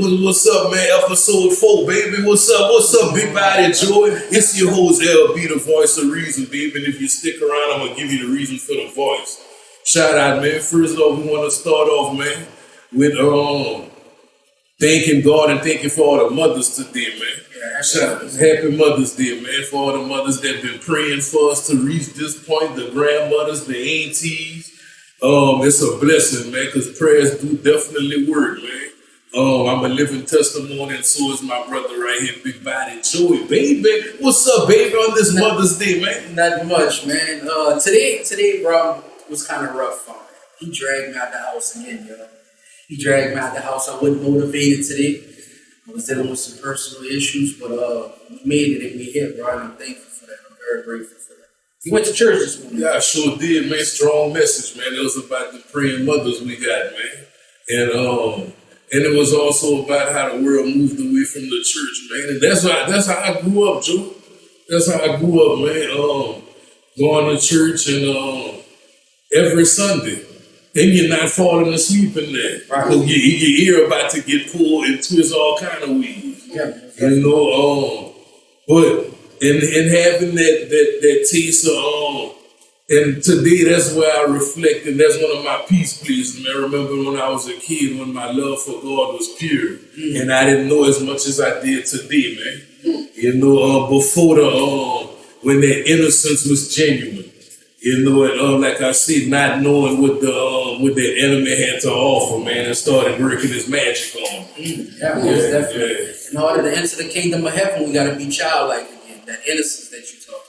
What's up, man? Episode 4, baby. What's up? What's up, Big Body Joy? It's your host, LB, the voice of reason, baby. And if you stick around, I'm going to give you the reason for the voice. Shout out, man. First off, we want to start off, man, with thanking God and thanking for all the mothers today, man. Happy Mother's Day, man, for all the mothers that been praying for us to reach this point, the grandmothers, the aunties. It's a blessing, man, because prayers do definitely work, man. I'm a living testimony, and so is my brother right here, Big Body Joey, baby. What's up, baby, on this Mother's Day, man? Not much, man. Today, bro, was kind of rough for me. He dragged me out the house again, yo. He dragged me out the house. I wasn't motivated today. I was dealing with some personal issues, but we made it and we hit, bro, and I'm thankful for that. I'm very grateful for that. You went to church this morning. Yeah, I sure did, man. Strong message, man. It was about the praying mothers we got, man. And it was also about how the world moved away from the church, man. And that's how I grew up, Joe. That's how I grew up, man. Going to church and every Sunday. And you're not falling asleep in there. Right. Your ear about to get pulled and twist all kind of ways. Yeah. You know, but in having that taste of and today that's where I reflect, and that's one of my peace pleasers, man. I remember when I was a kid, when my love for God was pure, and I didn't know as much as I did today, man. You know, before when that innocence was genuine. You know, and like I said, not knowing what the enemy had to offer, man, and started working his magic on. Yeah, most definitely. Yeah. In order to enter the kingdom of heaven, we got to be childlike again. That innocence that you talk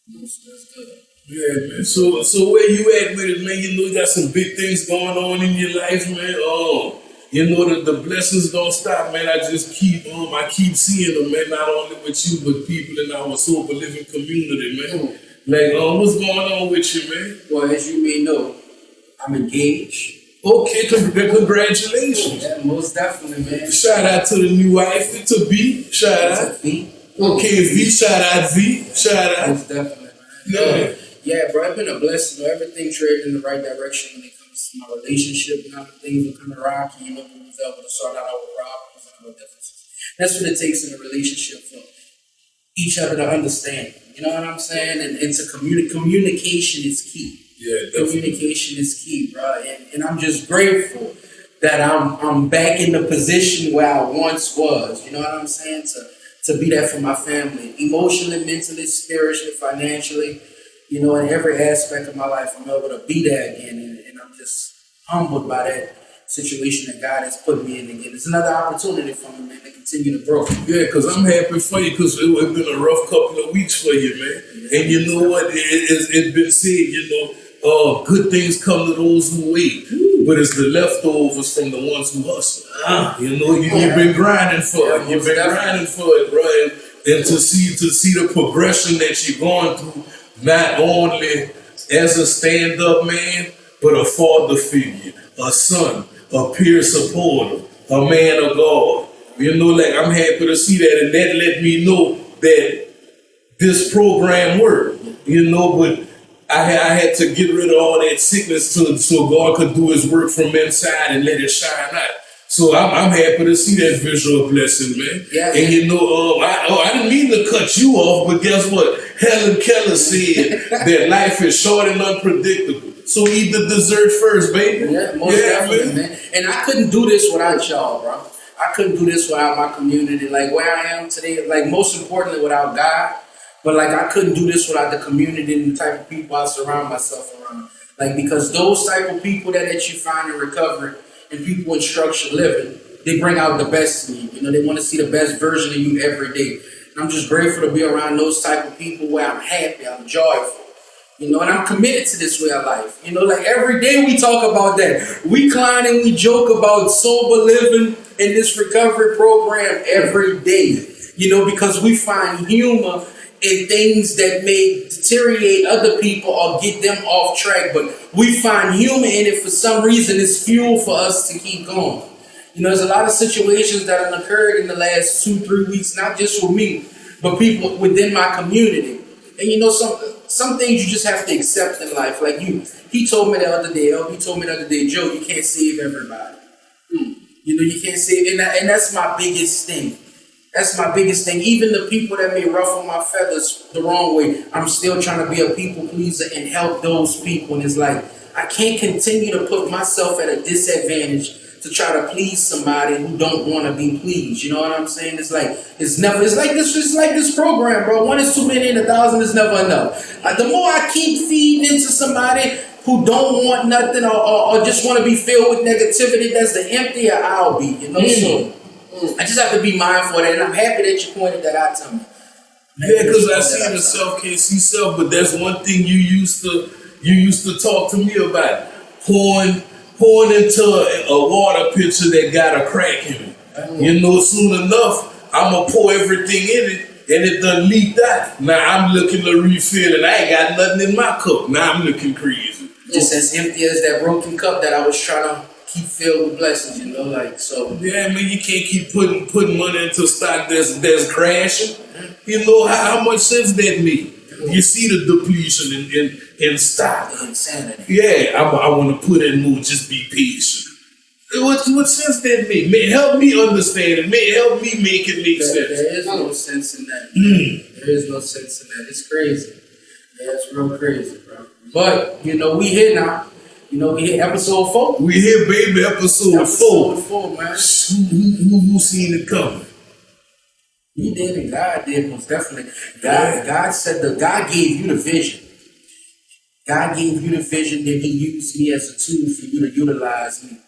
about. That's good. Yeah, man. So where you at with it, man? You know, you got some big things going on in your life, man. You know, the blessings don't stop, man. I just keep seeing them, man. Not only with you, but people in our sober living community, man. Like, what's going on with you, man? Well, as you may know, I'm engaged. Okay, congratulations. Yeah, most definitely, man. Shout out to the new wife, to B. Shout out. V. Okay, V. Shout out, V. Shout out. Most definitely, man. Yeah, bro, it's been a blessing. Everything treaded in the right direction when it comes to my relationship. Now things were kind of rocky, you know, we was able to sort out our problems and our differences. That's what it takes in a relationship for each other to understand. You know what I'm saying? And to communication is key. Yeah, definitely. Communication is key, bro. And I'm just grateful that I'm back in the position where I once was. You know what I'm saying? To be there for my family, emotionally, mentally, spiritually, financially. You know, in every aspect of my life, I'm able to be there again, and I'm just humbled by that situation that God has put me in again. It's another opportunity for me, man, to continue to grow. Yeah, because I'm happy for you, because it's been a rough couple of weeks for you, man. And you know what? It's been said, you know, good things come to those who wait, but it's the leftovers from the ones who hustle. You know, you've been grinding for it. You've been grinding for it, bro. And to see the progression that you're going through, not only as a stand-up man, but a father figure, a son, a peer supporter, a man of God. You know, like, I'm happy to see that, and that let me know that this program worked, you know, but I had to get rid of all that sickness so God could do his work from inside and let it shine out. So I'm happy to see that visual blessing, man. Yeah. And you know, I didn't mean to cut you off, but guess what? Helen Keller said that life is short and unpredictable. So eat the dessert first, baby. Yeah, most definitely, man. And I couldn't do this without y'all, bro. I couldn't do this without my community. Like where I am today, like most importantly without God. But like I couldn't do this without the community and the type of people I surround myself around. Like because those type of people that you find in recovery and people in structured living, they bring out the best in you. You know, they want to see the best version of you every day. And I'm just grateful to be around those type of people where I'm happy, I'm joyful. You know, and I'm committed to this way of life. You know, like every day we talk about that. We clown and we joke about sober living in this recovery program every day. You know, because we find humor in things that may deteriorate other people or get them off track. But we find humor in it for some reason. It's fuel for us to keep going. You know, there's a lot of situations that have occurred in the last 2-3 weeks, not just with me, but people within my community. And you know, some things you just have to accept in life. Like he told me the other day, LB told me the other day, Joe, you can't save everybody. You know, you can't say it, and that's my biggest thing. That's my biggest thing. Even the people that may ruffle my feathers the wrong way, I'm still trying to be a people pleaser and help those people. And it's like, I can't continue to put myself at a disadvantage to try to please somebody who don't want to be pleased. You know what I'm saying? It's like it's like this program, bro. One is too many and 1,000 is never enough. The more I keep feeding into somebody who don't want nothing or just want to be filled with negativity, that's the emptier I'll be. You know, so I just have to be mindful of that, and I'm happy that you pointed that out to me. Yeah, because I see the self can't see self, but that's one thing you used to talk to me about. Pouring into a water pitcher that got a crack in it. You know, soon enough, I'm going to pour everything in it, and it done leaked out. Now I'm looking to refill, and I ain't got nothing in my cup. Now I'm looking crazy. Just as empty as that broken cup that I was trying to keep filled with blessings, you know, like, so. Yeah, man, you can't keep putting money into stock that's crashing. You know, how much sense that make? You see the depletion in stock. Insanity. Yeah, I want to put in more, just be patient. What sense that make? Man, help me understand it. Man, help me make it make sense. There is no sense in that. There is no sense in that. It's crazy. Yeah, it's real crazy, bro. But, you know, we here now. You know, we hit episode 4. We here, baby, episode 4. Episode 4, man. Who seen it coming? He did and God did, most definitely. God said God gave you the vision. God gave you the vision, then He used me as a tool for you to utilize me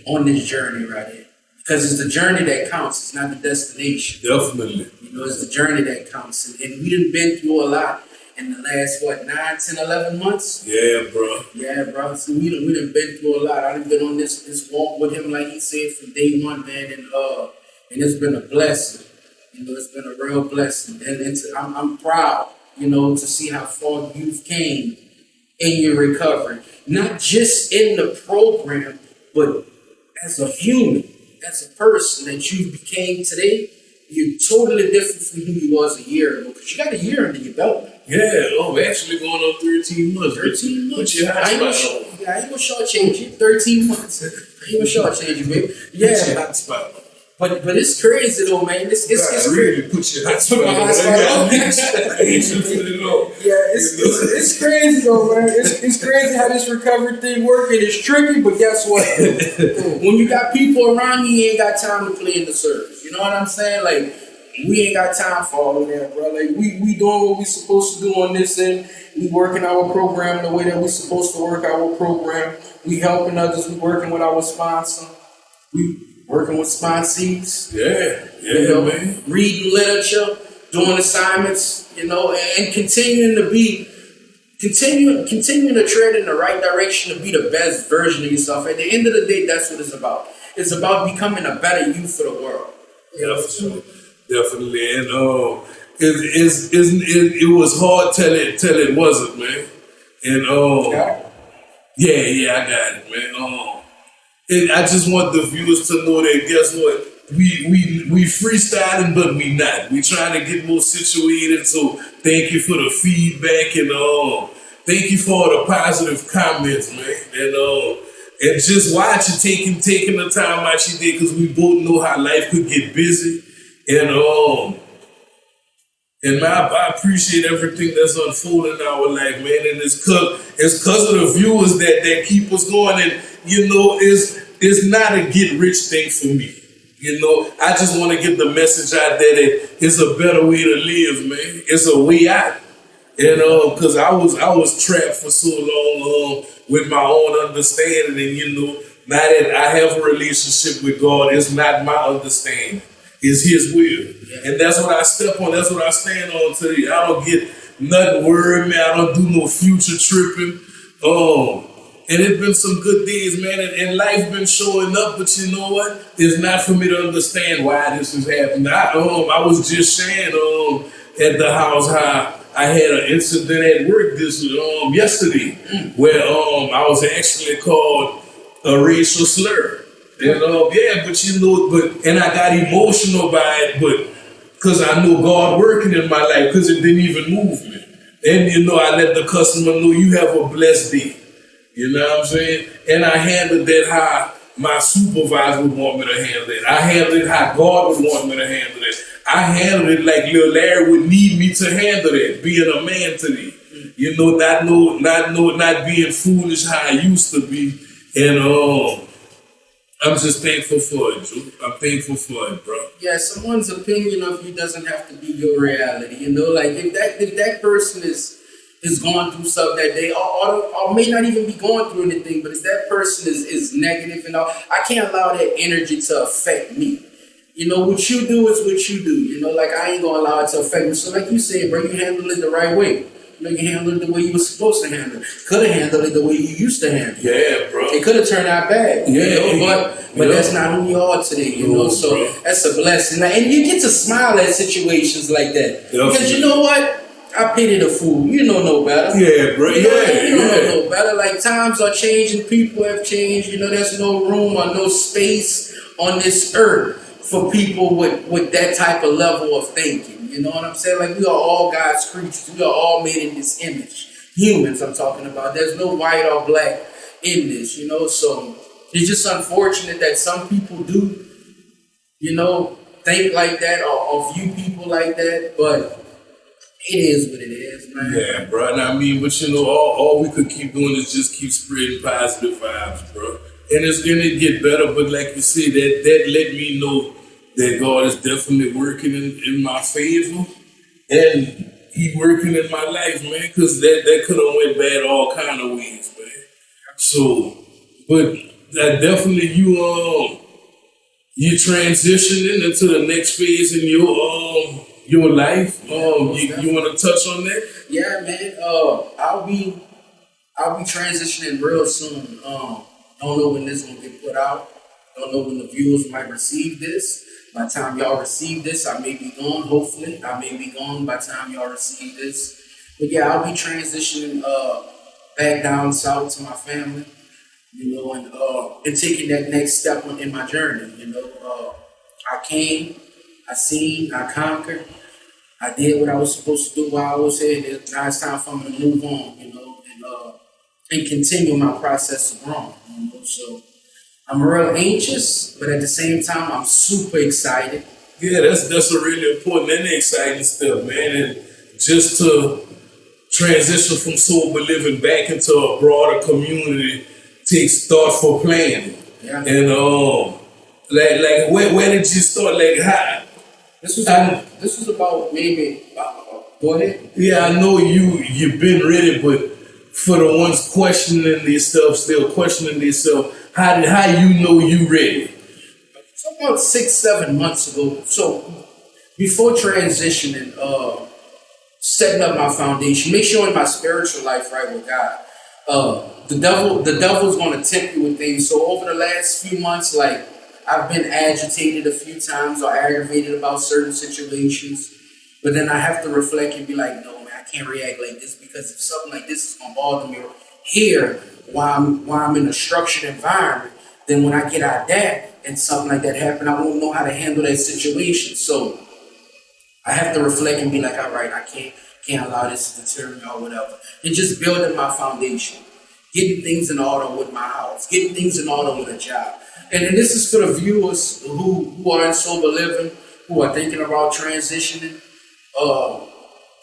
on this journey right here. Because it's the journey that counts, it's not the destination. Definitely. You know, it's the journey that counts. And we done been through a lot in the last, 9, 10, 11 months? Yeah, bro. Yeah, bro. So we done been through a lot. I've been on this walk with Him, like He said, from day one, man. And it's been a blessing. You know, it's been a real blessing. And I'm proud, you know, to see how far you've came in your recovery. Not just in the program, but as a human, as a person that you became today. You're totally different from who you was a year ago. Because you got a year under your belt. Yeah, actually going on 13 months. 13 months. Put your hot spot on. I ain't gonna shortchange you. 13 months. I ain't gonna shortchange you, baby. Yeah. Put your hot spot on. But it's crazy though, man. It's really put your hot spot on. It's crazy though, man. It's crazy how this recovery thing works. It's tricky, but guess what? When you got people around you ain't got time to play in the service. You know what I'm saying? Like, we ain't got time for all of that, bro. Like, we doing what we supposed to do on this end. We working our program the way that we supposed to work our program. We helping others. We working with our sponsor. We working with sponsees. Yeah, you know, man. Reading literature, doing assignments, you know, and continuing to tread in the right direction to be the best version of yourself. At the end of the day, that's what it's about. It's about becoming a better you for the world. Definitely. And it was hard till it wasn't, man. And yeah, I got it, man. And I just want the viewers to know that, guess what? We freestyling, but we not. We trying to get more situated. So thank you for the feedback and thank you for all the positive comments, man. And just watching, taking the time out you did, because we both know how life could get busy. And man, I appreciate everything that's unfolding in our life, man. And it's cause of the viewers that keep us going. And you know, it's not a get rich thing for me. You know, I just want to get the message out there that it's a better way to live, man. It's a way out. And because I was trapped for so long with my own understanding, and you know, now that I have a relationship with God, it's not my understanding. It's His will. Yeah. And that's what I step on. That's what I stand on today. I don't get nothing worried, man. I don't do no future tripping. And it's been some good days, man. And life been showing up, but you know what? It's not for me to understand why this is happening. I was just saying at the house how I had an incident at work yesterday where I was actually called a racial slur. And but you know, and I got emotional by it, but because I know God working in my life, because it didn't even move me. And you know, I let the customer know, you have a blessed day. You know what I'm saying? And I handled that my supervisor would want me to handle it. I handled it how God would want me to handle it. I handled it like little Larry would need me to handle it, being a man to me. You know, not being foolish how I used to be. And I'm just thankful for it, Drew. I'm thankful for it, bro. Yeah, someone's opinion of you doesn't have to be your reality. You know, like if that person is going through something that day, or may not even be going through anything, but if that person is negative and all, I can't allow that energy to affect me. You know, what you do is what you do. You know, like I ain't gonna allow it to affect me. So like you said, bro, you handle it the right way. You know, you handle it the way you were supposed to handle it. Could have handled it the way you used to handle it. Yeah, bro. It could have turned out bad. Yeah, you know, but that's not who you are today. You know, so bro, that's a blessing. And you get to smile at situations like that. Because you know what? I pity the fool. You know no better. Yeah, bro. You don't know no better. Like times are changing, people have changed. You know, there's no room or no space on this earth for people with that type of level of thinking. You know what I'm saying? Like we are all God's creatures. We are all made in His image. Humans, I'm talking about. There's no white or black in this. You know, so it's just unfortunate that some people do, you know, think like that or view people like that, but it is what it is, man. Yeah, bro. And I mean, but you know, all we could keep doing is just keep spreading positive vibes, bro. And it's gonna get better, but like you said, that let me know that God is definitely working in my favor, and He working in my life, man. Because that could have went bad all kind of ways, man. So, but that definitely you transitioning into the next phase in your life. You want to touch on that? Yeah, man. I'll be transitioning real soon. Don't know when this is gonna get put out. Don't know when the viewers might receive this. By the time y'all receive this, I may be gone. Hopefully, I may be gone by the time y'all receive this. But yeah, I'll be transitioning back down south to my family. You know, and taking that next step in my journey. You know, I came, I seen, I conquered. I did what I was supposed to do while I was here. Now it's time for me to move on, you know, and continue my process of growing. You know, so I'm real anxious, but at the same time, I'm super excited. Yeah, that's a really important and exciting step, man. And just to transition from sober living back into a broader community takes thoughtful planning. Yeah. And like where did you start? Like how? This was about maybe. Go ahead. Yeah, I know you've been ready, but for the ones questioning themselves, still questioning themselves, how you know you ready? So about 6-7 months ago. So before transitioning, setting up my foundation, make sure in my spiritual life right with God. The devil's gonna tempt you with things. So over the last few months, like I've been agitated a few times or aggravated about certain situations, but then I have to reflect and be like, no, man, I can't react like this because if something like this is gonna bother me here while I'm in a structured environment, then when I get out of that and something like that happen, I won't know how to handle that situation. So I have to reflect and be like, all right, I can't allow this to deter me or whatever. And just building my foundation, getting things in order with my house, getting things in order with a job. And this is for the viewers who are in sober living, who are thinking about transitioning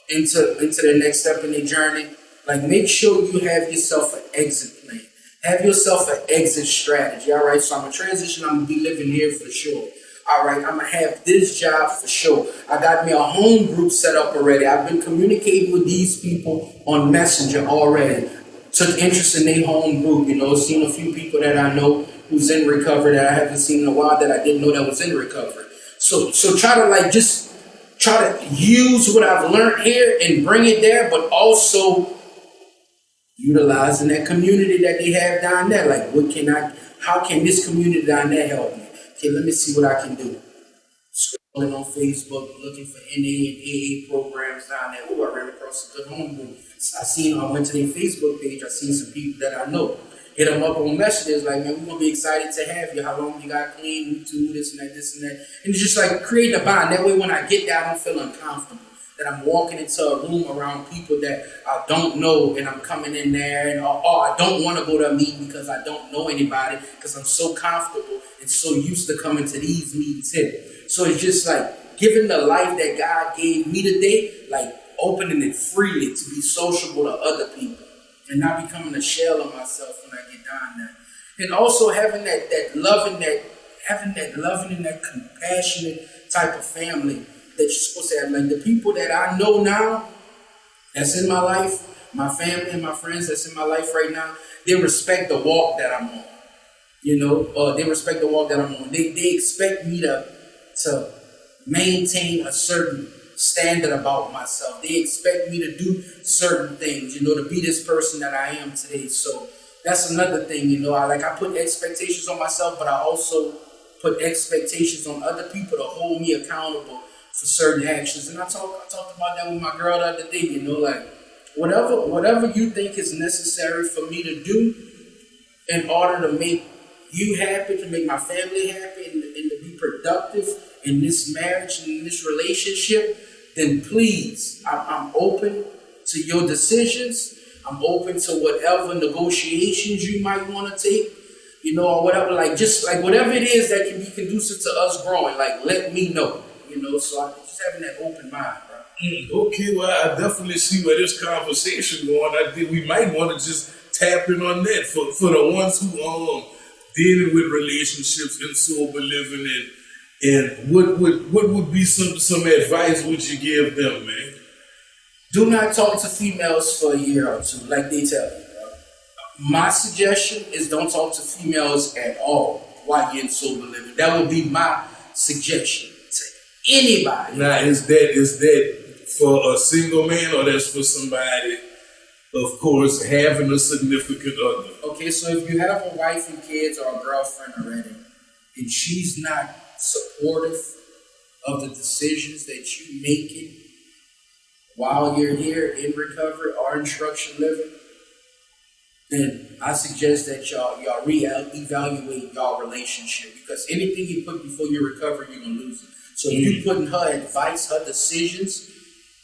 into their next step in their journey. Like, make sure you have yourself an exit plan. Have yourself an exit strategy. All right, so I'm gonna transition. I'm gonna be living here for sure. All right, I'm gonna have this job for sure. I got me a home group set up already. I've been communicating with these people on Messenger already. Took interest in their home group. You know, seen a few people that I know who's in recovery that I haven't seen in a while that I didn't know that was in recovery. So try to use what I've learned here and bring it there, but also utilizing that community that they have down there. Like, how can this community down there help me? Okay, let me see what I can do. Scrolling on Facebook, looking for NA and AA programs down there. Oh, I ran across a good home group. I went to their Facebook page. I seen some people that I know. Hit them up on messages like, man, we're going to be excited to have you. How long you got clean, you do this and that, this and that. And it's just like create a bond. That way when I get there, I don't feel uncomfortable. that I'm walking into a room around people that I don't know, and I'm coming in there, and I don't want to go to a meeting because I don't know anybody, because I'm so comfortable and so used to coming to these meetings here. So it's just like giving the life that God gave me today, like opening it freely to be sociable to other people and not becoming a shell of myself when I get down there. And also having that loving and that compassionate type of family that you're supposed to have. Like the people that I know now that's in my life, my family and my friends that's in my life right now, they respect the walk that I'm on. They respect the walk that I'm on. They expect me to maintain a certain standard about myself. They expect me to do certain things, to be this person that I am today. So that's another thing, I put expectations on myself, but I also put expectations on other people to hold me accountable for certain actions. And I talked about that with my girl the other day, like whatever you think is necessary for me to do in order to make you happy, to make my family happy, and to be productive in this marriage and in this relationship, then please, I'm open to your decisions. I'm open to whatever negotiations you might want to take, or whatever, whatever it is that can be conducive to us growing, let me know, so I'm just having that open mind, bro. Okay, well, I definitely see where this conversation going. I think we might want to just tap in on that for the ones who dealing with relationships and sober living, and what would be some advice would you give them, man? Do not talk to females for a year or two, like they tell you, bro. My suggestion is don't talk to females at all while you're in sober living. That would be my suggestion to anybody. Now, is that for a single man, or that's for somebody, of course, having a significant other? Okay, so if you have a wife and kids or a girlfriend already, and she's not supportive of the decisions that you making while you're here in recovery or in structured living, then I suggest that y'all reevaluate y'all relationship, because anything you put before your recovery, you're gonna lose it. So if you're putting her advice, her decisions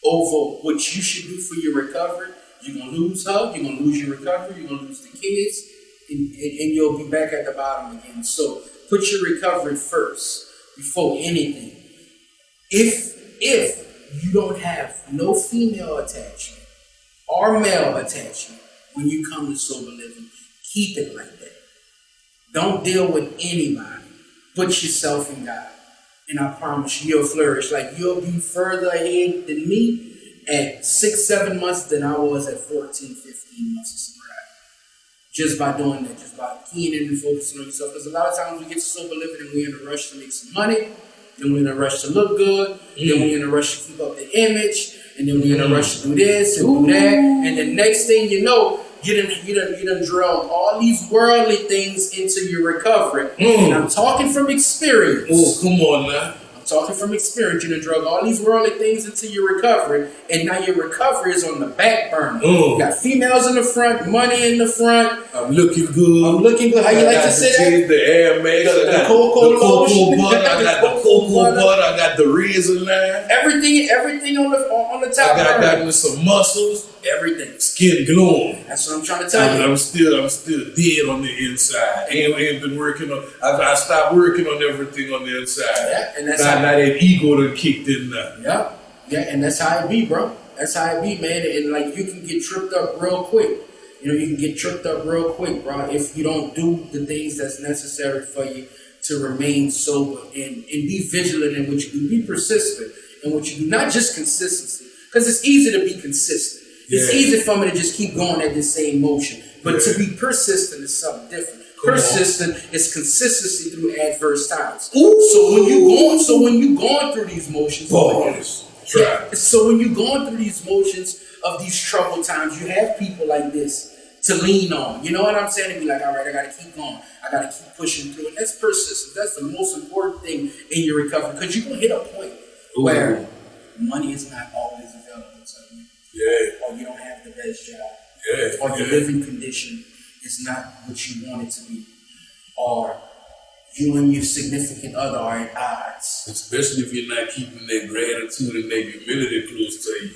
over what you should do for your recovery, you're gonna lose her, you're gonna lose your recovery, you're gonna lose the kids, and you'll be back at the bottom again. So put your recovery first before anything. If you don't have no female attachment or male attachment when you come to sober living, keep it like that. Don't deal with anybody. Put yourself in God. And I promise you, you'll flourish. Like, you'll be further ahead than me at 6-7 months than I was at 14-15 months of sobriety. Just by doing that, just by keying in and focusing on yourself. Because a lot of times we get to sober living and we're in a rush to make some money, then we're in a rush to look good, then we're in a rush to keep up the image, and then we're in a rush to do this and do that, and the next thing you know, you done drilled all these worldly things into your recovery. And I'm talking from experience. Oh, come on now. I'm talking from experience. You done drug all these worldly things into your recovery, and now your recovery is on the back burner. You got females in the front, money in the front. I'm looking good. How you like to say that? The Air Max, the cocoa butter. I got the cocoa butter. I got the razor line. Everything on the top. I got with some muscles. Everything. Skin glowing. That's what I'm trying to tell you. I'm still dead on the inside. Ain't been working on. I stopped working on everything on the inside. Yeah, and that's now that ego done kicked in now. Yeah, and that's how it be, bro. That's how it be, man. And like, you can get tripped up real quick. You can get tripped up real quick, bro, if you don't do the things that's necessary for you to remain sober and be vigilant in what you do. Be persistent in what you do. Not just consistency, because it's easy to be consistent. It's easy for me to just keep going at the same motion. But to be persistent is something different. Persistent is consistency through adverse times. So when you going through these motions, so when you're going through these motions of these troubled times, you have people like this to lean on. You know what I'm saying? And be like, all right, I got to keep going. I got to keep pushing through. And that's persistence. That's the most important thing in your recovery, because you're going to hit a point where money is not always available to you. Or you don't have the best job. Or your living condition is not what you want it to be. Or you and your significant other are at odds. Especially if you're not keeping that gratitude and that humility close to you.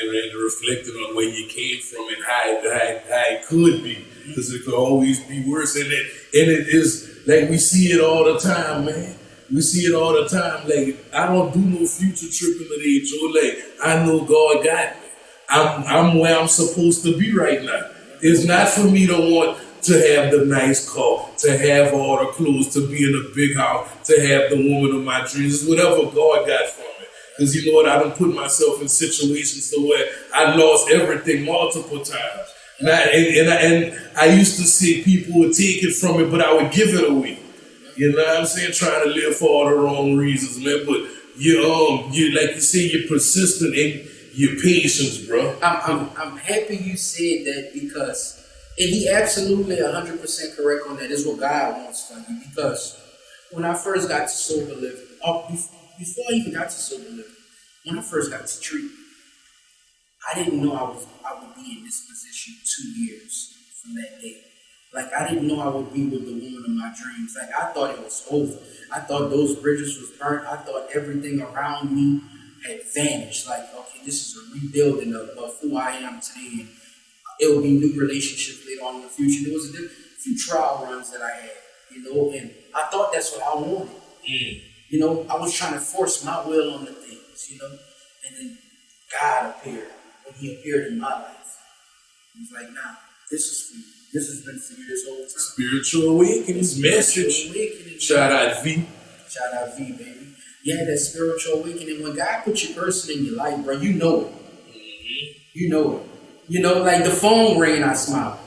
And reflecting on where you came from and how it could be. Because it could always be worse. And it is, like, we see it all the time, man. We see it all the time. Like, I don't do no future tripping today, Joe. Like, I know God got me. I'm where I'm supposed to be right now. It's not for me to want to have the nice car, to have all the clothes, to be in a big house, to have the woman of my dreams. It's whatever God got for me. Because you know what, I done put myself in situations to where I lost everything multiple times. And I used to see people would take it from me, but I would give it away. You know what I'm saying? Trying to live for all the wrong reasons, man. But you like you say, you're persistent in your patience, bro. I'm happy you said that because, and he absolutely 100% correct on that. Is what God wants from you. Because when I first got to sober living, before I even got to sober living, when I first got to treatment, I didn't know I would be in this position 2 years from that day. Like, I didn't know I would be with the woman of my dreams. Like, I thought it was over. I thought those bridges was burnt. I thought everything around me had vanished. Like, okay, this is a rebuilding of who I am today. And it will be new relationships later on in the future. There was a few trial runs that I had, and I thought that's what I wanted. I was trying to force my will on the things, and then God appeared. When he appeared in my life, he was like, nah, this is for you. This has been for you this whole time. Spiritual awakening message. Shout out V. Shout out V, baby. Yeah, that spiritual awakening. When God puts your person in your life, bro, you know it. You know it. Like the phone ring, I smile.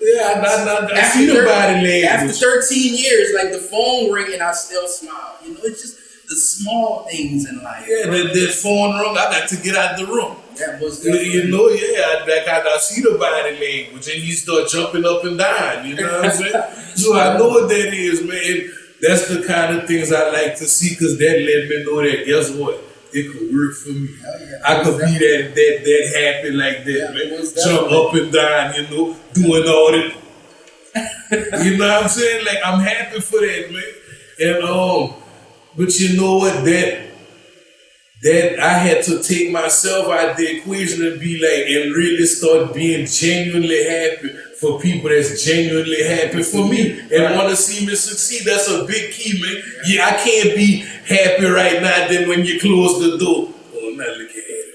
Yeah, I see the body language. After 13 years, like the phone ring and I still smile. It's just the small things in life. Yeah, that phone rung, I got to get out the room. That was I see the body language and you start jumping up and down, you know what I'm saying? So I know what that is, man. That's the kind of things I like to see because that let me know that, guess what? It could work for me. I could be that happy like that, man. Jump up and down, doing all that. You know what I'm saying? Like, I'm happy for that, man. And but you know what? That I had to take myself out of the equation and be like, and really start being genuinely happy for people that's genuinely happy for me and want to see me succeed. That's a big key, man. Yeah, I can't be happy right now. Then when you close the door, oh, now look at it.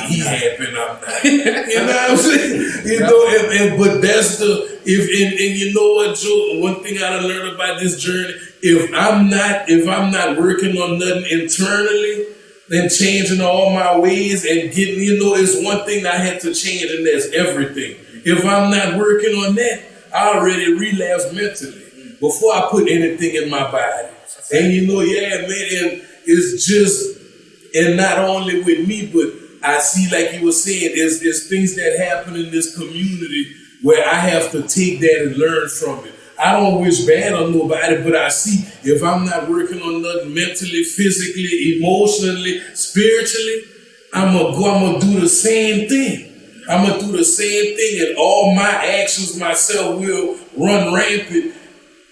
He happy and I'm not. You know what I'm saying? But that's and you know what, Joe? One thing I learned about this journey: if I'm not working on nothing internally and changing all my ways and getting, it's one thing I had to change, and that's everything. If I'm not working on that, I already relapsed mentally before I put anything in my body. And man, and it's just, and not only with me, but I see, like you were saying, there's things that happen in this community where I have to take that and learn from it. I don't wish bad on nobody, but I see if I'm not working on nothing mentally, physically, emotionally, spiritually, I'm gonna do the same thing. I'm gonna do the same thing, and all my actions, myself, will run rampant.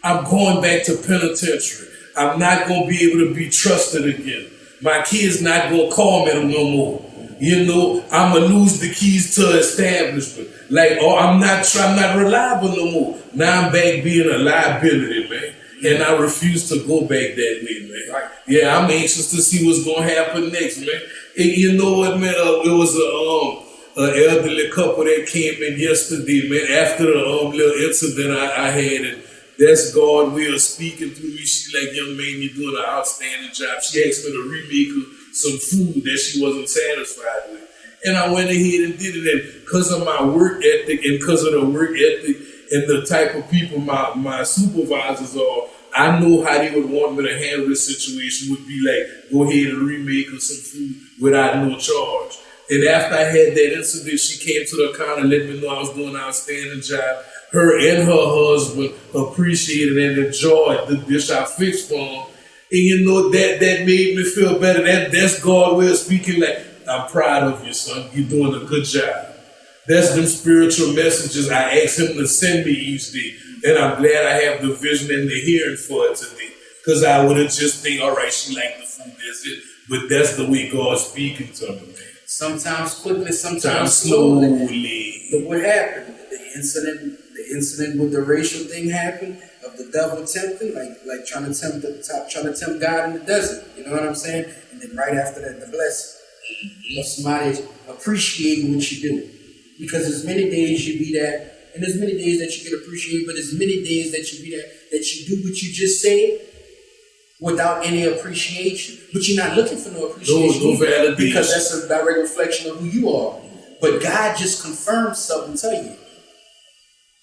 I'm going back to penitentiary. I'm not gonna be able to be trusted again. My kids not gonna call me no more. I'm gonna lose the keys to establishment. I'm not reliable no more. Now I'm back being a liability, man. And I refuse to go back that way, man. Right. Yeah, I'm anxious to see what's gonna happen next, man. And you know what, man? It was an elderly couple that came in yesterday, man, after the little incident I had, and that's God will speaking through me. She's like, young man, you're doing an outstanding job. She asked me to remake her some food that she wasn't satisfied with. And I went ahead and did it. And because of my work ethic and because of the work ethic and the type of people my supervisors are, I know how they would want me to handle this situation would be like, go ahead and remake her some food without no charge. And after I had that incident, she came to the counter and let me know I was doing an outstanding job. Her and her husband appreciated and enjoyed the dish I fixed for them. And that made me feel better. That's God way of speaking, like, I'm proud of you, son. You're doing a good job. That's them spiritual messages I asked him to send me each day. And I'm glad I have the vision and the hearing for it today. Because I would have just think, all right, she liked the food, that's it. But that's the way God's speaking to me, man. Sometimes quickly, sometimes slowly. Look what happened. The incident with the racial thing happened, of the devil tempting, like trying to tempt God in the desert. You know what I'm saying? And then right after that, the blessing. Somebody appreciate what you do. Because there's many days you be that, and there's many days that you get appreciated, but there's many days that you be that you do what you just said without any appreciation. But you're not looking for no appreciation. No validation. Because that's a direct reflection of who you are. But God just confirms something to you.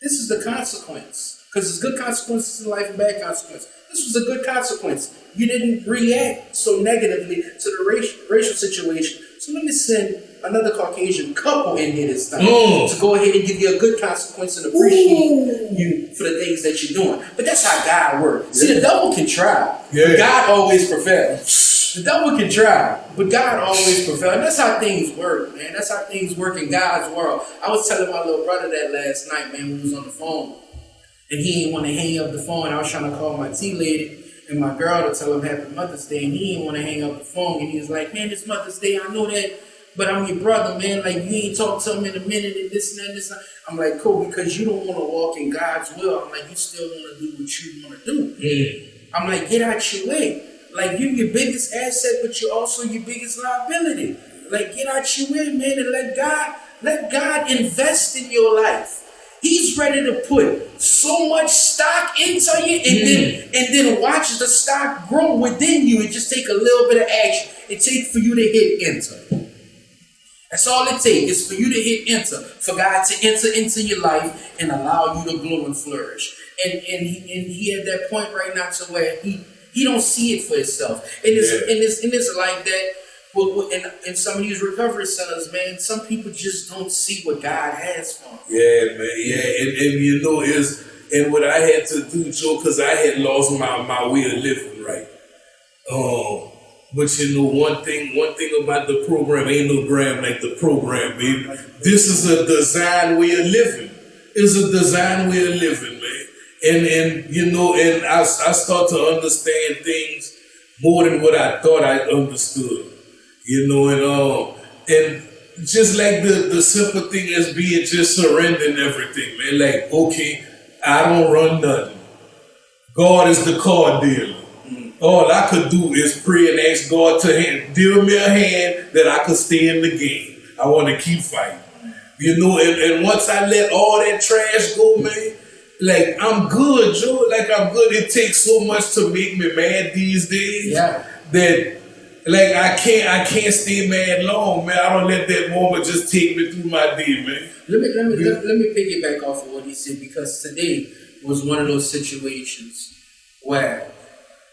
This is the consequence. Because there's good consequences in life and bad consequences. This was a good consequence. You didn't react so negatively to the racial situation. So let me send another Caucasian couple in here this time to go ahead and give you a good consequence and appreciate you for the things that you're doing. But that's how God works. See, the devil can try, but God always prevails. The devil can try, but God always prevails. And that's how things work, man. That's how things work in God's world. I was telling my little brother that last night, man, when we was on the phone. And he didn't want to hang up the phone. I was trying to call my tea lady and my girl to tell him Happy Mother's Day. And he didn't want to hang up the phone. And he was like, man, it's Mother's Day. I know that. But I'm your brother, man. Like, you ain't talked to him in a minute and this and that and this. I'm like, cool, because you don't want to walk in God's will. I'm like, you still want to do what you want to do. Yeah. I'm like, get out your way. Like, you're your biggest asset, but you're also your biggest liability. Like, get out your way, man, and let God invest in your life. He's ready to put so much stock into you and then watch the stock grow within you and just take a little bit of action. It takes for you to hit enter. That's all it takes is for you to hit enter, for God to enter into your life and allow you to grow and flourish. And he at that point right now to where he don't see it for himself. And it's like that. Well, in some of these recovery centers, man, some people just don't see what God has for them. Yeah, man, yeah. And you know, and what I had to do, Joe, because I had lost my way of living, right? But you know, one thing about the program, ain't no gram like the program, baby. This is a design way of living. It's a design way of living, man. And you know, and I start to understand things more than what I thought I understood. You know, and just like the simple thing as being just surrendering everything, man. Like, okay, I don't run nothing. God is the card dealer. All I could do is pray and ask God to deal me a hand that I could stay in the game. I want to keep fighting. You know, and once I let all that trash go, man, like, I'm good, Joe. Like, I'm good. It takes so much to make me mad these days that, like, I can't stay mad long, man. I don't let that moment just take me through my day, man. Let me piggyback off of what he said, because today was one of those situations where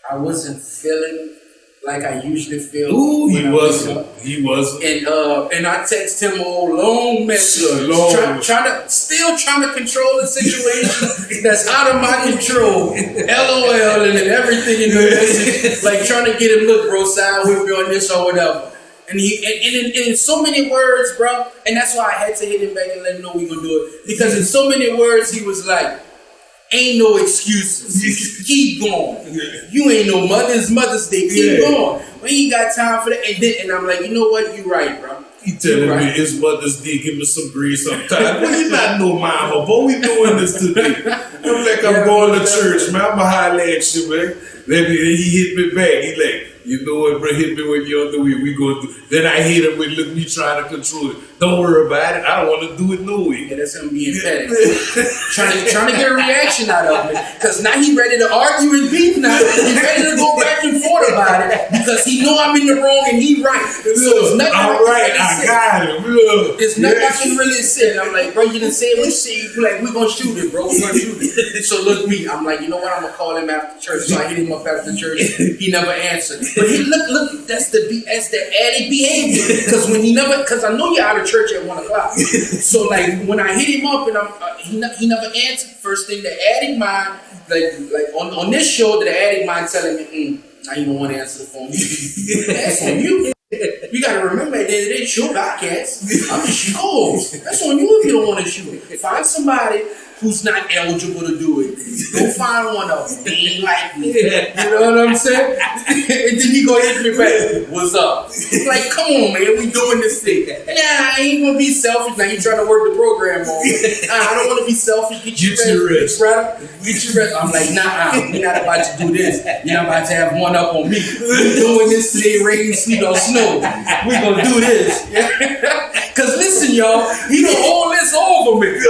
I wasn't feeling like I usually feel. Ooh, he wasn't. And I text him a long message, trying to control the situation that's out of my control. LOL and everything in the message, like trying to get him, look, bro, side with me on this or whatever. And in so many words, bro, and that's why I had to hit him back and let him know we gonna do it, because in so many words he was like, ain't no excuses. Keep going. You ain't no Mother's Day. Keep going. We ain't got time for that. And I'm like, you know what? You right, bro. He telling me it's Mother's Day. Give me some grace sometime. Well, you not no mama, but we doing this today. I'm like, I'm going to church, man. I'ma holler at you, man. Then he hit me back. He like, you know what, bro? Hit me when you're on the way. We go through. Then I hit him with, look, me trying to control it. Don't worry about it. I don't want to do it no way. Yeah, that's him being petty. trying to get a reaction out of it. Because now he ready to argue and beef now. He's ready to go back and forth about it because he know I'm in the wrong and he right. So it's nothing all right, I got him. It's nothing I can really say. And I'm like, bro, you done said what you say. You like, we're going to shoot it, bro. We're going to shoot it. So look me. I'm like, you know what? I'm going to call him after church. So I hit him up after church. He never answered. But he look, that's the added behavior. Because I know you're out of church at 1 o'clock. So like when I hit him up and he never answered. First thing the addict mind, like on this show, the addict mind telling me, now you don't want to answer the phone. That's on you. You gotta remember at the end of the day, it's your podcast. I'm just yours. That's on you if you don't want to shoot. Find somebody who's not eligible to do it. Go find one of them. They ain't like me. You know what I'm saying? And then he go hit me back. What's up? Like, come on, man. We doing this thing. Nah, I ain't gonna be selfish. Now you trying to work the program on. Nah, I don't want to be selfish. Get your rest, brother. Get your rest. I'm like, nah, we're not about to do this. You're not about to have one up on me. We're doing this today, rain, sleet, or snow. We gonna do this. Cause listen, y'all, he done all this over me. He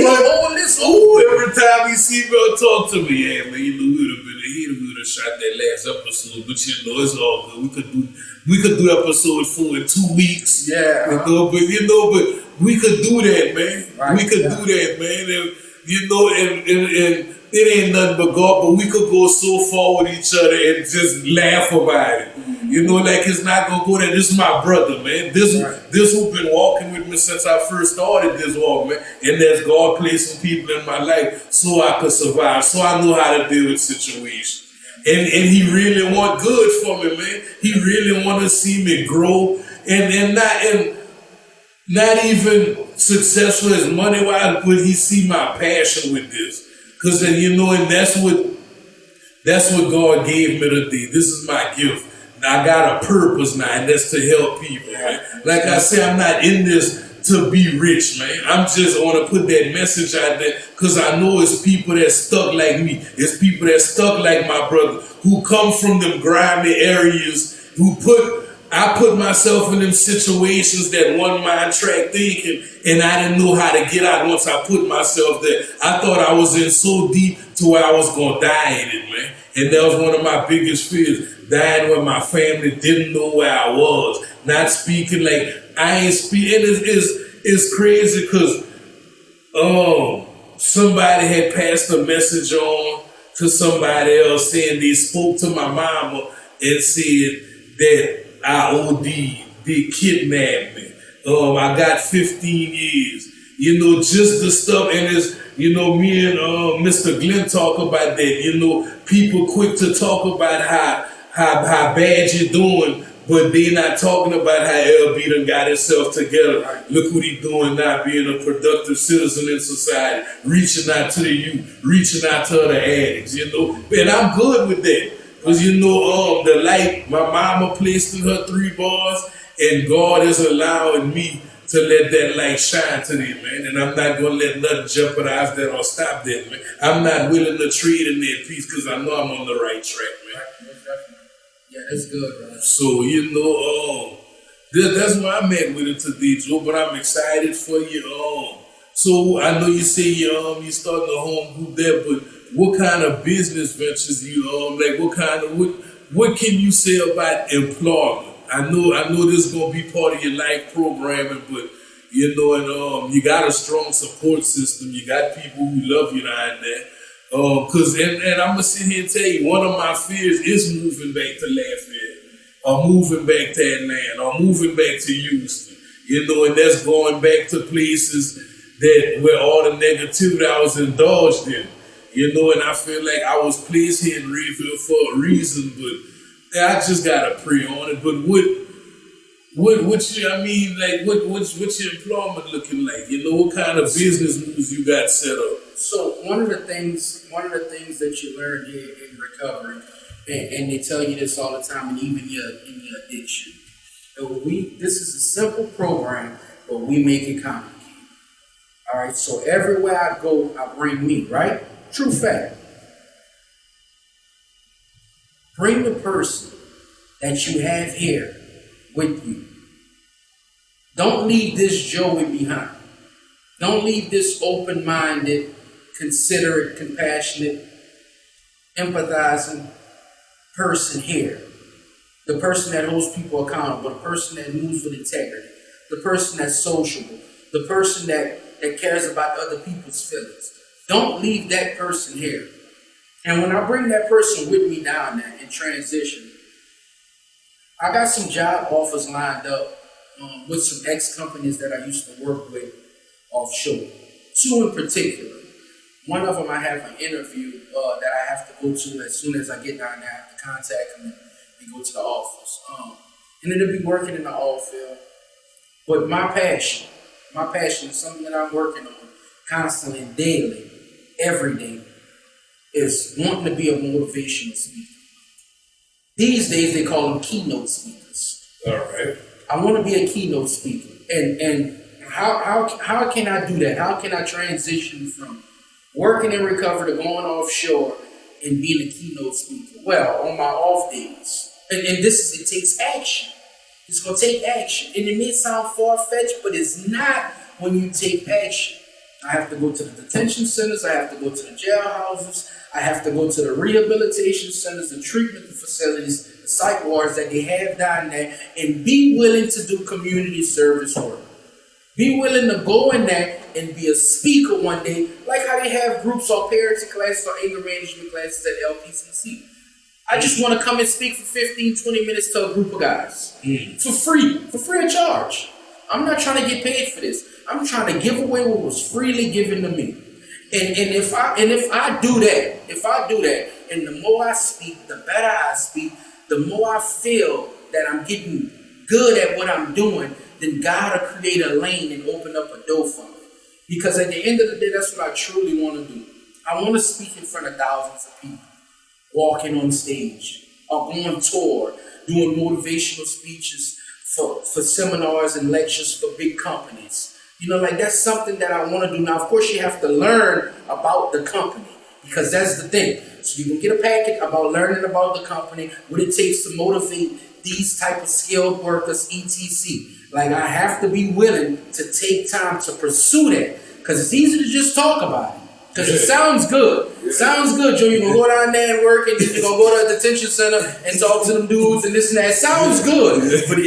done all this over. Every time he see me or talk to me, yeah, man, you know, he would have shot that last episode, but you know, it's all good. We could do episode 4 in 2 weeks. Yeah. But we could do that, man. Right, we could do that, man. And you know, and it ain't nothing but God, but we could go so far with each other and just laugh about it. Mm-hmm. You know, like it's not gonna go there. This is my brother, man. This who been walking with me since I first started this walk, man. And there's God placing people in my life so I could survive, so I know how to deal with situations. And he really want good for me, man. He really want to see me grow and not even successful as money wise, but he see my passion with this. Cause then, you know, and that's what God gave me today. This is my gift. Now I got a purpose now, and that's to help people, man. Like I say, I'm not in this to be rich, man. I'm just want to put that message out there because I know it's people that stuck like me. It's people that stuck like my brother who come from them grimy areas, I put myself in them situations that one mind track thinking, and I didn't know how to get out once I put myself there. I thought I was in so deep to where I was going to die in it, man. And that was one of my biggest fears, dying when my family didn't know where I was, not speaking like I ain't speaking. It's crazy because somebody had passed a message on to somebody else saying they spoke to my mama and said that I OD'd, they kidnapped me. I got 15 years. You know, just the stuff, and it's, you know, me and Mr. Glenn talk about that. You know, people quick to talk about how bad you're doing, but they not talking about how LB done got himself together. Look what he doing now, being a productive citizen in society, reaching out to the youth, reaching out to other addicts, you know. And I'm good with that. Because, you know, the light my mama placed in her 3 bars, and God is allowing me to let that light shine today, man. And I'm not going to let nothing jeopardize that or stop that, man. I'm not willing to trade in that peace because I know I'm on the right track, man. Yeah, that's good, man. So, you know, that's where I'm at with it today, Joe, but I'm excited for you. So, I know you say you starting a home group there, but what kind of business ventures what can you say about employment? I know this is gonna be part of your life programming, but you know, and you got a strong support system. You got people who love you down there. And I'm gonna sit here and tell you, one of my fears is moving back to Lafayette, or moving back to Atlanta, or moving back to Houston. You know, and that's going back to places where all the negativity I was indulged in. You know, and I feel like I was placed here in Reedville for a reason, but I just gotta pray on it. But what's your employment looking like? You know, what kind of business moves you got set up? So one of the things that you learn here in recovery, and they tell you this all the time, and even in your addiction. This is a simple program, but we make it complicated. All right, so everywhere I go, I bring me, right? True fact. Bring the person that you have here with you. Don't leave this Joey behind. Don't leave this open-minded, considerate, compassionate, empathizing person here. The person that holds people accountable, the person that moves with integrity, the person that's sociable, the person that cares about other people's feelings. Don't leave that person here. And when I bring that person with me down there in transition, I got some job offers lined up with some ex-companies that I used to work with offshore. 2 in particular. One of them I have an interview that I have to go to as soon as I get down there. I have to contact them and go to the office. And then they'll be working in the oil field. But my passion is something that I'm working on constantly and daily, every day is wanting to be a motivational speaker. These days they call them keynote speakers. All right. I want to be a keynote speaker. And how can I do that? How can I transition from working in recovery to going offshore and being a keynote speaker? Well, on my off days, and it takes action. It's going to take action. And it may sound far-fetched, but it's not when you take action. I have to go to the detention centers. I have to go to the jailhouses. I have to go to the rehabilitation centers, the treatment facilities, the psych wards that they have down there, and be willing to do community service work. Be willing to go in there and be a speaker one day, like how they have groups or parenting classes or anger management classes at LPCC. I just want to come and speak for 15, 20 minutes to a group of guys. For free of charge. I'm not trying to get paid for this. I'm trying to give away what was freely given to me. And if I do that, and the more I speak, the better I speak, the more I feel that I'm getting good at what I'm doing, then God will create a lane and open up a door for me. Because at the end of the day, that's what I truly want to do. I want to speak in front of thousands of people, walking on stage, or on tour, doing motivational speeches for seminars and lectures for big companies. Like that's something that I want to do. Now, of course, you have to learn about the company, because that's the thing. So you can get a packet about learning about the company, what it takes to motivate these type of skilled workers, etc. Like I have to be willing to take time to pursue that, because it's easy to just talk about it. Because it sounds good. Yeah. Sounds good, Joe. You're going to go down there and work, and you're going to go to a detention center and talk to them dudes and this and that. It sounds good. But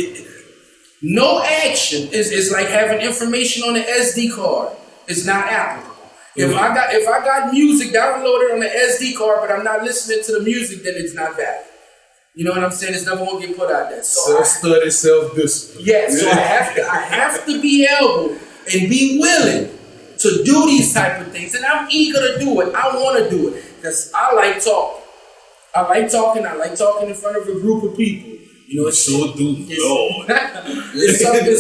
no action is like having information on the SD card. It's not applicable. If I got music downloaded on the SD card, but I'm not listening to the music, then it's not valid. You know what I'm saying? It's never going to get put out there. So self-study, self-discipline. Yeah, so I have to be able and be willing to do these type of things. And I'm eager to do it. I want to do it because I like talking. I like talking in front of a group of people. It's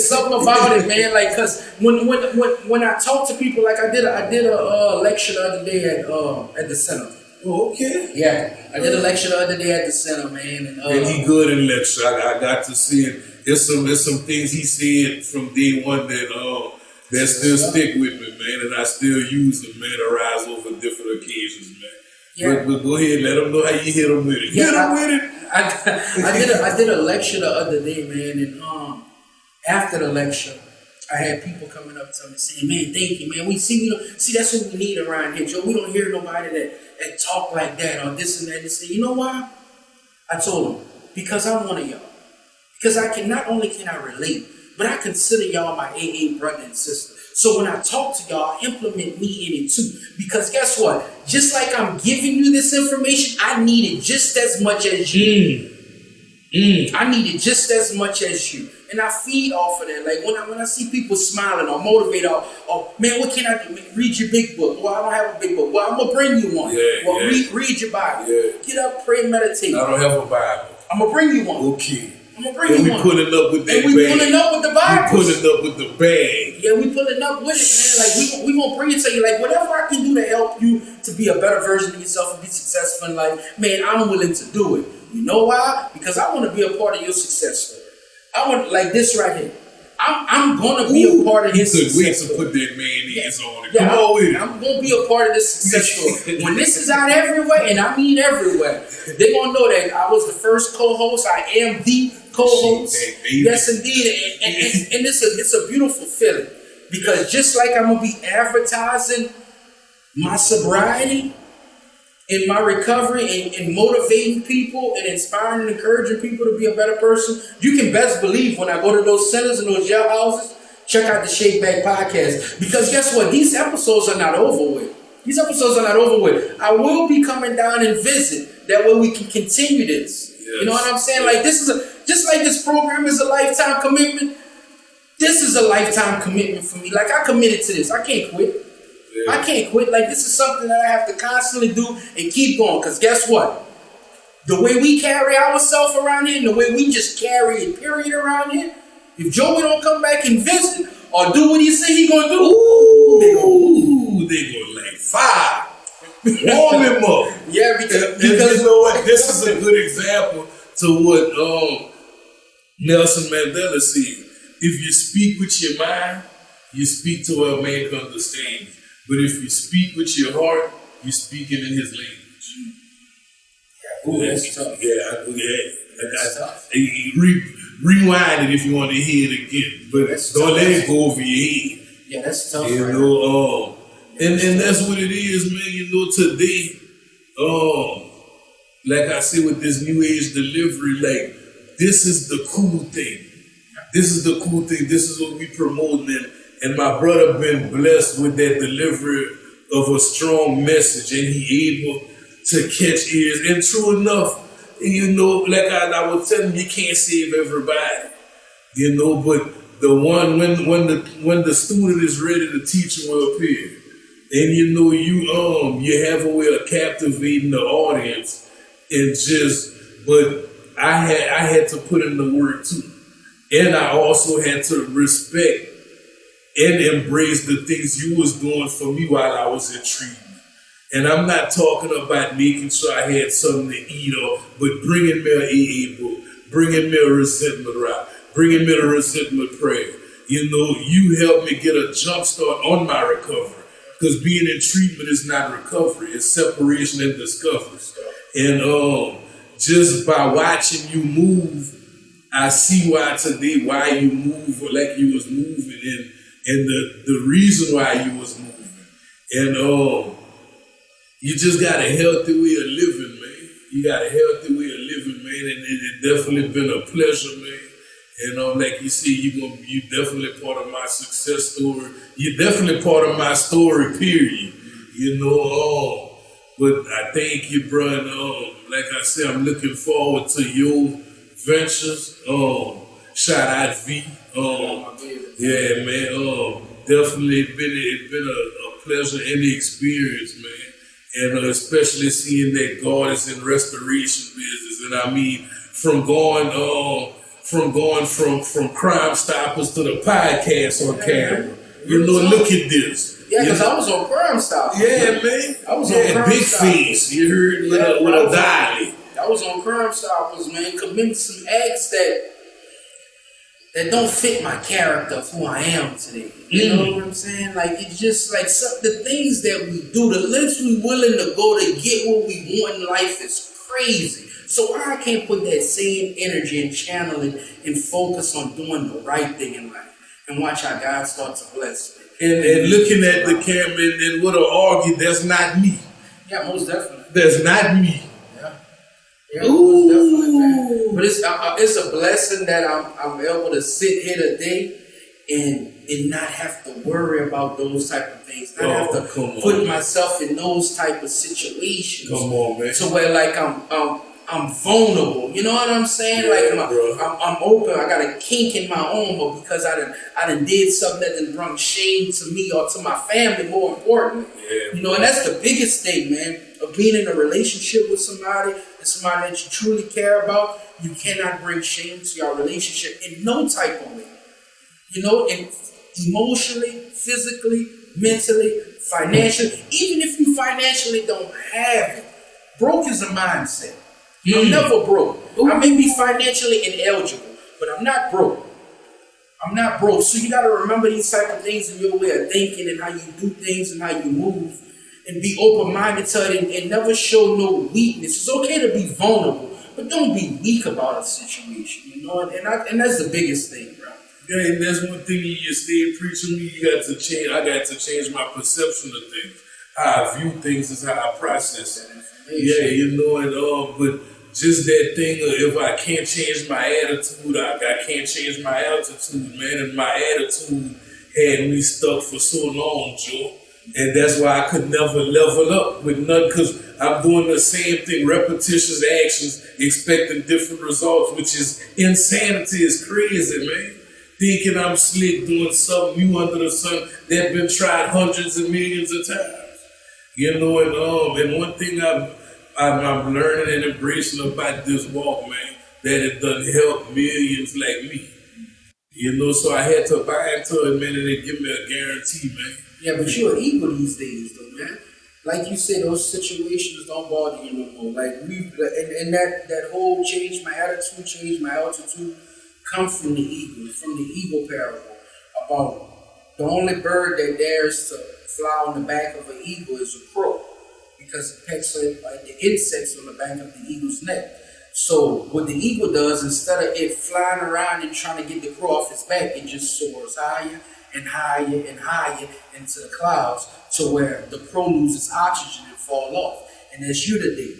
something about it, man. Like, cause when I talk to people, like I did a lecture the other day at the center. Oh, okay. Yeah, I did a lecture the other day at the center, man. And he good in lecture. I got to see it. There's some things he said from day one that still stick with me, man, and I still use them, man, to rise over different occasions, man. Yeah. But go ahead, let them know how you hit them with it. Hit them with it. I did a lecture the other day, man, and after the lecture, I had people coming up to me saying, "Man, thank you, man. See that's what we need around here, Joe. We don't hear nobody that talk like that or this and that." And say, you know why? I told them, because I'm one of y'all. Because not only can I relate, but I consider y'all my AA brother and sister. So when I talk to y'all, I implement me in it too. Because guess what? Just like I'm giving you this information, I need it just as much as you. I need it just as much as you. And I feed off of that. Like when I see people smiling or motivated or man, what can I do? Read your big book. Well, I don't have a big book. Well, I'm going to bring you one. Read your Bible. Yeah. Get up, pray, meditate. I don't have a Bible. I'm going to bring you one. Okay. I'm going to bring you one. We pulling up with that bag. We pulling up with the Bible. We pulling up with the bag. Yeah, we pulling up with it, man. Like we gonna bring it to you. Like whatever I can do to help you to be a better version of yourself and be successful in life, man, I'm willing to do it. You know why? Because I want to be a part of your success story. I want like this right here. I'm gonna be a part of his success. Wait to put that mayonnaise on it. Yeah, Come on with it. I'm gonna be a part of this success story. When this is out everywhere, and I mean everywhere, they're gonna know that I was the first co-host. I am the co-host. Yes, indeed. And it's a beautiful feeling. Because just like I'm gonna be advertising my sobriety and my recovery and motivating people and inspiring and encouraging people to be a better person, you can best believe when I go to those centers and those jailhouses, check out the Shakeback Podcast. Because guess what? These episodes are not over with. I will be coming down and visit. That way we can continue this. Yes. You know what I'm saying? Like this is just like this program is a lifetime commitment. This is a lifetime commitment for me. Like I committed to this. I can't quit. Yeah. I can't quit. Like this is something that I have to constantly do and keep going. Because guess what? The way we carry ourselves around here and the way we just carry it, period, around here, if Joey don't come back and visit or do what he said he gonna do, they gonna like fire. Warm him up. Yeah, And because you know what? This is a good example to what Nelson Mandela said. If you speak with your mind, you speak to where a man can understand you. But if you speak with your heart, you're speaking in his language. Ooh, that's tough. That's tough. Rewind it if you want to hear it again. But don't let it go over your head. Yeah, that's tough. You know, and that's what it is, man. You know, today, like I said with this new age delivery, like this is the cool thing. This is the cool thing. This is what we promoting, and my brother been blessed with that delivery of a strong message, and he able to catch ears. And true enough, you know, like I was telling you can't save everybody, you know, but the one when the student is ready, the teacher will appear. And you know, you have a way of captivating the audience, and but I had to put in the work too. And I also had to respect and embrace the things you was doing for me while I was in treatment. And I'm not talking about making sure I had something to eat but bringing me an AA book, bringing me a resentment route, bringing me a resentment prayer. You know, you helped me get a jump start on my recovery. Because being in treatment is not recovery, it's separation and discovery. And just by watching you move, I see why you move like you was moving, and the reason why you was moving. And you just got a healthy way of living, man. You got a healthy way of living, man, and it definitely been a pleasure, man. And like you see, you definitely part of my success story. You're definitely part of my story, period. You know, but I thank you, bro. And like I said, I'm looking forward to your ventures. Shout out V. Yeah, man. Definitely it's been a pleasure and the experience, man. And especially seeing that God is in restoration business. And I mean, from going from Crime Stoppers to the podcast on camera. You know, look at this. Yeah, because I was on Crime Stoppers. Yeah, man. I was on Crime big Stoppers. face. You heard with a dolly. I was on Crime Stoppers, man, committing some acts that don't fit my character of who I am today. You know what I'm saying? Like, it's just like the things that we do, the lengths we willing to go to get what we want in life is crazy. So I can't put that same energy and channel and focus on doing the right thing in life and watch how God starts to bless me. And looking at the camera and would have argued, that's not me. Yeah, most definitely. That's not me. Yeah, most definitely, man. But it's a blessing that I'm able to sit here today and not have to worry about those type of things. Not have to put myself in those type of situations. Come on, man. So where like I'm vulnerable. You know what I'm saying? Yeah, like I'm open. I got a kink in my own, but because I done did something that done brought shame to me or to my family, more importantly. Yeah, you know, and that's the biggest thing, man, of being in a relationship with somebody and somebody that you truly care about. You cannot bring shame to your relationship in no type of way. You know, and emotionally, physically, mentally, financially, even if you financially don't have it, broke is a mindset. I'm never broke. I may be financially ineligible, but I'm not broke. I'm not broke. So you got to remember these type of things in your way of thinking and how you do things and how you move, and be open-minded to it and never show no weakness. It's okay to be vulnerable, but don't be weak about a situation, you know? And that's the biggest thing, bro. Yeah, and that's one thing you stay preaching me. You got to change. I got to change my perception of things. How I view things is how I process it. Yeah, you know, and but just that thing of if I can't change my attitude, I can't change my altitude, man. And my attitude had me stuck for so long, Joe. And that's why I could never level up with nothing, because I'm doing the same thing, repetitious actions, expecting different results, which is insanity. Is crazy, man. Thinking I'm slick doing something new under the sun that been tried hundreds of millions of times. You know, and one thing I'm learning and embracing about this walk, man, that it done help millions like me. You know, so I had to buy into it, man, and they give me a guarantee, man. Yeah, but you're eagle these days, though, man. like you said, those situations don't bother you no more. Like and that whole change my attitude, change my altitude, come from the ego parable about the only bird that dares to fly on the back of an eagle is a crow, because it pecks like the insects on the back of the eagle's neck. So what the eagle does, instead of it flying around and trying to get the crow off its back, it just soars higher and higher and higher into the clouds, to where the crow loses oxygen and fall off. And that's you today.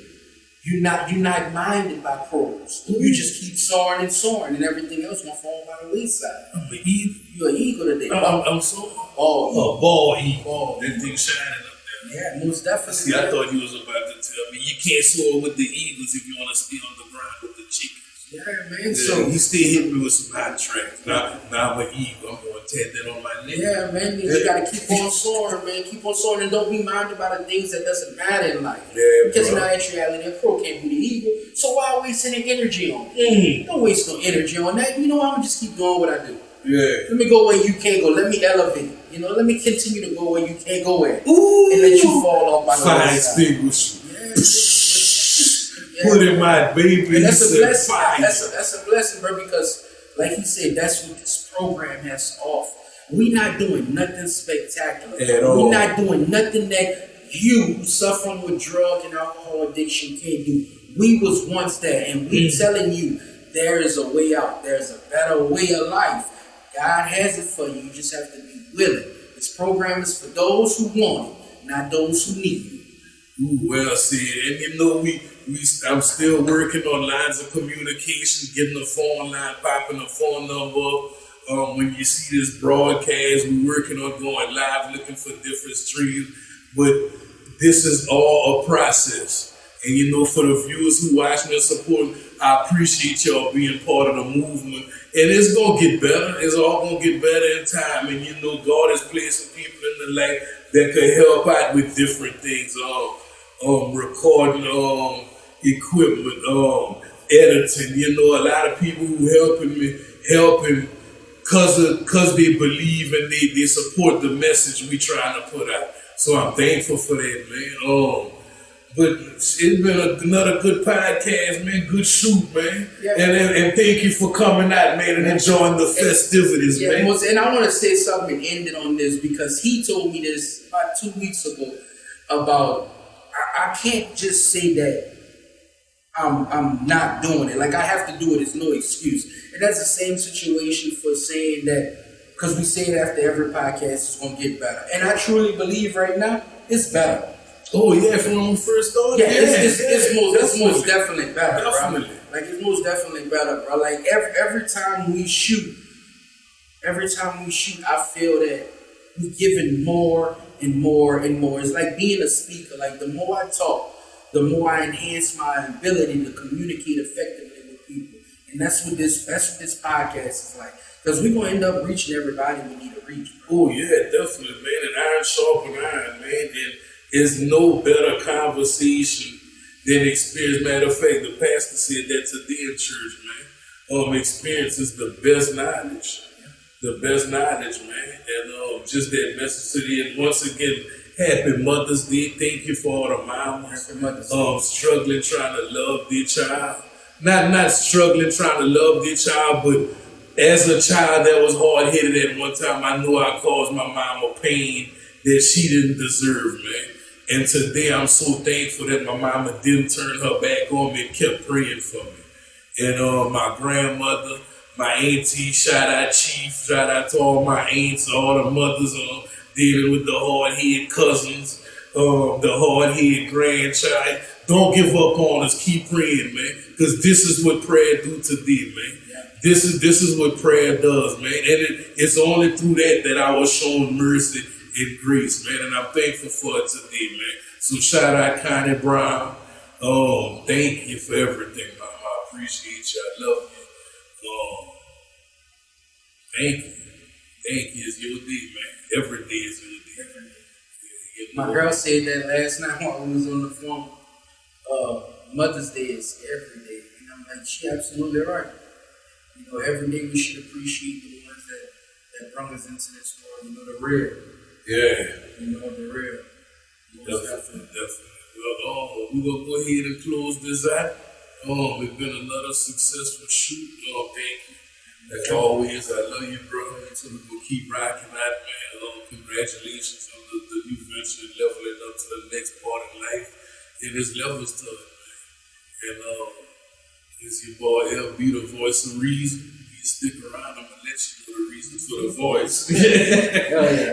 You're not minded by crows. You just keep soaring and soaring, and everything else gonna fall by the wayside. I'm an eagle. You're an eagle today. I'm soaring. Ball eagle. That thing shining up there. Yeah, most definitely. See, I thought you was about to tell me you can't soar with the eagles if you want to stay on the ground with the chickens. Yeah, man. Yeah, So he still hit me with some hot tracks. Now I'm an eagle. I'm going to tat that on my neck. yeah, man. You gotta keep on soaring, man. Keep on soaring, and don't be minded by the things that doesn't matter in life. Yeah, because bro. in actuality, a crow can't be the eagle. So why waste any energy on it? Don't waste no energy on that. You know, I'm gonna just keep doing what I do. Yeah. Let me go where you can't go. Let me elevate. You know, let me continue to go where you can't go at. Ooh. And let you fall off by the Fire wayside. extinguisher. Yeah. Put in my baby. And that's a He said, blessing. fire. That's a blessing, bro, because like he said, that's what this program has to offer. We're not doing nothing spectacular. At all. We're not doing nothing that you who suffering with drug and alcohol addiction can't do. We was once there, and we telling you there is a way out. There's a better way of life. God has it for you. You just have to be willing. This program is for those who want it, not those who need it. Ooh, well said. And you know, I'm still working on lines of communication, getting a phone line, popping a phone number. When you see this broadcast, we're working on going live, looking for different streams. But this is all a process. And you know, for the viewers who watching and supporting, I appreciate y'all being part of the movement. And it's gonna get better. It's all gonna get better in time. And you know, God has placed some people in the life that can help out with different things. Recording equipment, editing. You know, a lot of people who helping cause they believe and they support the message we trying to put out. So I'm thankful for that, man. But it's been another good podcast, man. Good shoot, man. Yeah. And thank you for coming out, man, and enjoying the festivities, man. And I want to say something and end it on this, because he told me this about 2 weeks ago about I can't just say that I'm not doing it. Like, I have to do it. It's no excuse. And that's the same situation for saying that, because we say it after every podcast, it's going to get better. And I truly believe right now it's better. Oh yeah, from when we first started. Yeah, it's most definitely better, Definitely. bro. Like, it's most definitely better, bro. Like, every time we shoot, I feel that we're giving more and more and more. It's like being a speaker. Like, the more I talk, the more I enhance my ability to communicate effectively with people. And that's what this podcast is like. Because we're gonna end up reaching everybody we need to reach, bro. Oh yeah, definitely, man. And iron sharpen iron, man. And there's no better conversation than experience. Matter of fact, the pastor said that today in church, man. Experience is the best knowledge. The best knowledge, man. And just that message to you. And once again, happy Mother's Day. Thank you for all the mamas struggling trying to love their child. Not struggling trying to love their child, but as a child that was hard-headed at one time, I know I caused my mom a pain that she didn't deserve, man. And today I'm so thankful that my mama didn't turn her back on me and kept praying for me. And my grandmother, my auntie, shout out Chief, shout out to all my aunts, all the mothers dealing with the hard-headed cousins, the hard-headed grandchild. Don't give up on us. Keep praying, man, because this is what prayer do today, man. This is what prayer does, man. And it's only through that I was shown mercy and grace, man. And I'm thankful for it today, man. So shout out Connie Brown. Thank you for everything, Mama. I appreciate you. I love you. Thank you. Thank you. It's your day, man. Every day is your day. My girl said that last night while we was on the phone. Mother's Day is every day. And I'm like, she absolutely right. You know, every day we should appreciate the ones that brought us into this world. You know, the real. Yeah. You know, the real. Definitely. Well, we're gonna go ahead and close this out. It's been another successful shoot. Thank you. Like always, I love you, bro. So we're gonna keep rocking out, man. Congratulations on the new venture, leveling up to the next part in life. And it's levels to it, man. And it's your boy LB, the voice of reason. You stick around, I'm gonna let you know the reason for the voice.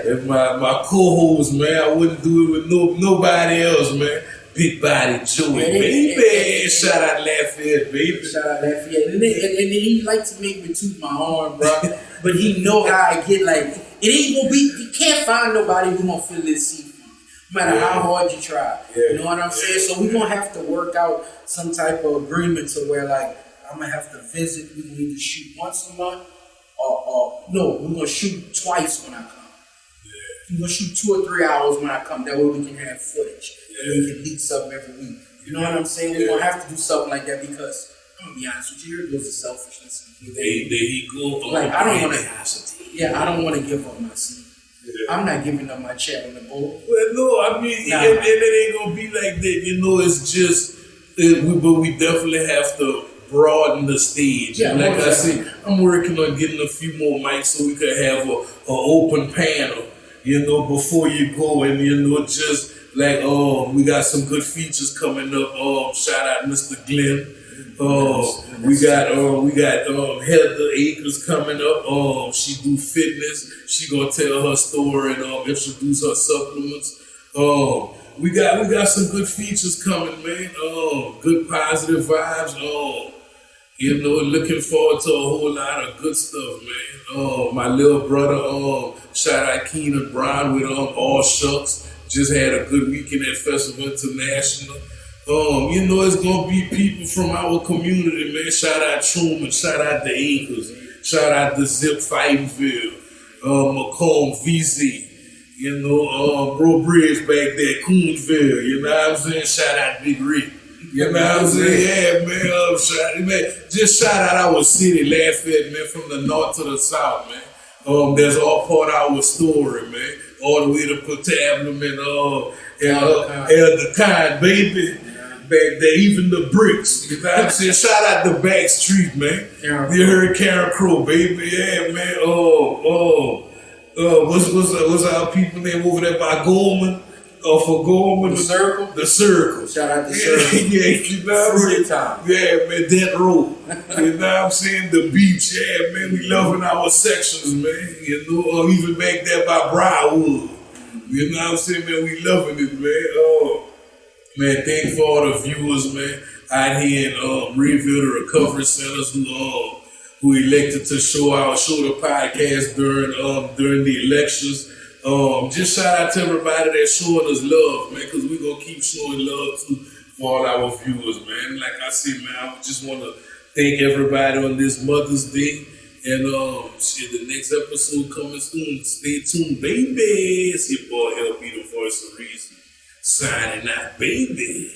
And my co-host, man, I wouldn't do it with nobody else, man. Big body Joey, baby. Shout out Lafayette, baby. Shout out Lafayette. And he like to make me toot my horn, bro. But he know how I get, like, it ain't gonna be, you can't find nobody who gonna fill this seat for me, no matter how hard you try. You know what I'm saying? So we're gonna have to work out some type of agreement to where, like, I'm gonna have to visit. We can either shoot once a month or no, we're gonna shoot twice when I come. We're gonna shoot 2 or 3 hours when I come. That way we can have footage. And we can leak something every week. You know what I'm saying? We're gonna have to do something like that because I'm gonna be honest with you, here goes the selfishness. There he go. Like I don't wanna give up my seat. I'm not giving up my chair on the board. Well, no, I mean, and it ain't gonna be like that. You know, it's just, but we definitely have to broaden the stage. Yeah, like I said, I'm working on getting a few more mics so we can have an open panel, you know, before you go. And, you know, just like, we got some good features coming up. Shout out Mr. Glenn. We got Heather Akers coming up. She do fitness. She gonna tell her story and introduce her supplements. We got some good features coming, man. Good positive vibes. You know, looking forward to a whole lot of good stuff, man. My little brother, shout out Keenan Brown with All Shucks. Just had a good weekend at Festival International. You know, it's gonna be people from our community, man. Shout out Truman, shout out the Acres, shout out the Zip Fightonville, Macomb, VZ. You know, Bro Bridge back there, Coonsville. You know what I'm saying? Shout out Big Rick. You know what I'm saying? Yeah, man. Just shout out our city, Lafayette, man, from the north to the south, man. That's all part of our story, man. All the way to Potabnum and Elder Kind, baby. Back there, even the bricks. You know what I'm saying? Shout out the back street, man. You heard Karen Crow, baby. Yeah, man. What's our people name over there by Goldman? For Goldman? The Circle? The Circle. Shout out the Circle. Yeah, you know what I'm saying? Time. Yeah, man, that road. You know what I'm saying? The beach, yeah, man. We loving our sections, man. You know, even back there by Briarwood. You know what I'm saying, man? We loving it, man. Man, thank for all the viewers, man, out here in Reeville, the recovery centers who elected to show the podcast during the elections. Just shout out to everybody that's showing us love, man, because we're gonna keep showing love too for all our viewers, man. Like I said, man, I just want to thank everybody on this Mother's Day. And the next episode coming soon. Stay tuned, baby. It's your boy LB, the voice of reason. Signing out, baby.